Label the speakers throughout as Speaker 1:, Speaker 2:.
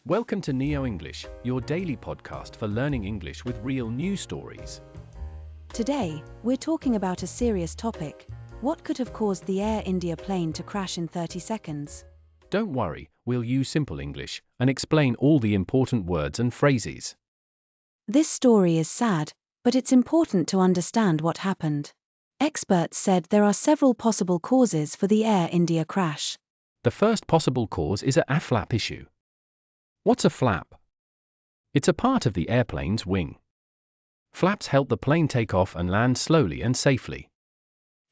Speaker 1: Welcome to NeoEnglish, your daily podcast for learning English with real news stories.
Speaker 2: Today, we're talking about a serious topic. What could have caused the Air India plane to crash in 30 seconds?
Speaker 1: Don't worry, we'll use simple English and explain all the important words and phrases.
Speaker 2: This story is sad, but it's important to understand what happened. Experts said there are several possible causes for the Air India crash.
Speaker 1: The first possible cause is a flap issue. What's a flap? It's a part of the airplane's wing. Flaps help the plane take off and land slowly and safely.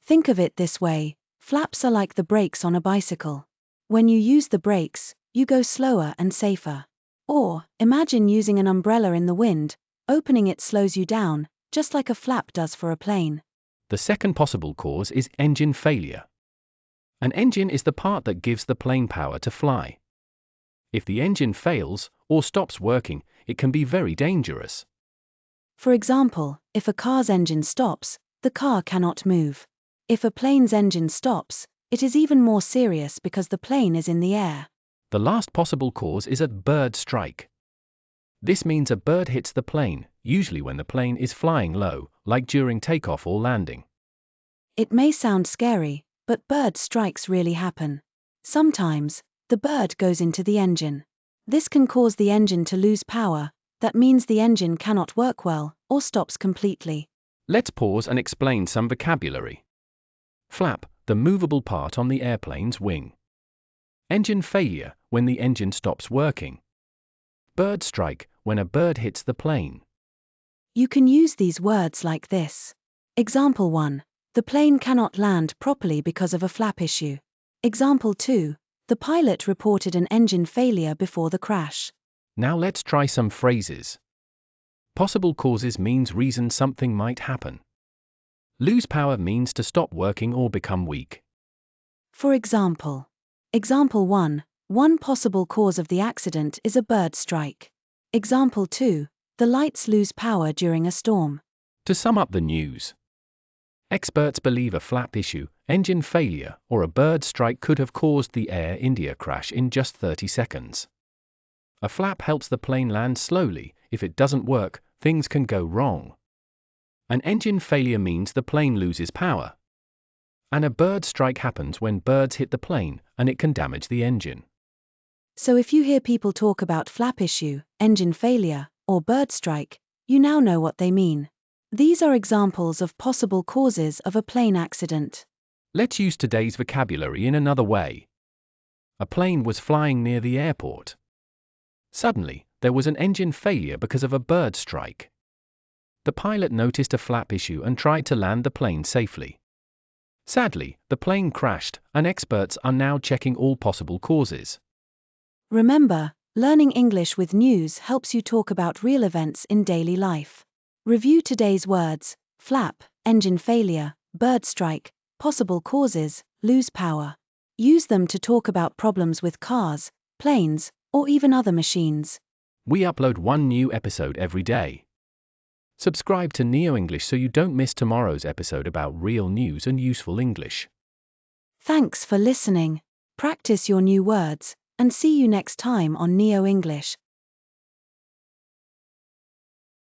Speaker 2: Think of it this way, flaps are like the brakes on a bicycle. When you use the brakes, you go slower and safer. Or, imagine using an umbrella in the wind, opening it slows you down, just like a flap does for a plane.
Speaker 1: The second possible cause is engine failure. An engine is the part that gives the plane power to fly. If the engine fails or stops working, it can be very dangerous.
Speaker 2: For example, if a car's engine stops, the car cannot move. If a plane's engine stops, it is even more serious because the plane is in the air.
Speaker 1: The last possible cause is a bird strike. This means a bird hits the plane, usually when the plane is flying low, like during takeoff or landing.
Speaker 2: It may sound scary, but bird strikes really happen. Sometimes, the bird goes into the engine. This can cause the engine to lose power. That means the engine cannot work well, or stops completely.
Speaker 1: Let's pause and explain some vocabulary. Flap, the movable part on the airplane's wing. Engine failure, when the engine stops working. Bird strike, when a bird hits the plane.
Speaker 2: You can use these words like this. Example 1. The plane cannot land properly because of a flap issue. Example 2. The pilot reported an engine failure before the crash.
Speaker 1: Now let's try some phrases. Possible causes means reason something might happen. Lose power means to stop working or become weak.
Speaker 2: For example, Example 1. One possible cause of the accident is a bird strike. Example 2. The lights lose power during a storm.
Speaker 1: To sum up the news, experts believe a flap issue, engine failure, or a bird strike could have caused the Air India crash in just 30 seconds. A flap helps the plane land slowly. If it doesn't work, things can go wrong. An engine failure means the plane loses power. And a bird strike happens when birds hit the plane, and it can damage the engine.
Speaker 2: So if you hear people talk about flap issue, engine failure, or bird strike, you now know what they mean. These are examples of possible causes of a plane accident.
Speaker 1: Let's use today's vocabulary in another way. A plane was flying near the airport. Suddenly, there was an engine failure because of a bird strike. The pilot noticed a flap issue and tried to land the plane safely. Sadly, the plane crashed, and experts are now checking all possible causes.
Speaker 2: Remember, learning English with news helps you talk about real events in daily life. Review today's words: flap, engine failure, bird strike, possible causes, lose power. Use them to talk about problems with cars, planes, or even other machines.
Speaker 1: We upload one new episode every day. Subscribe to NeoEnglish so you don't miss tomorrow's episode about real news and useful English.
Speaker 2: Thanks for listening. Practice your new words, and see you next time on NeoEnglish.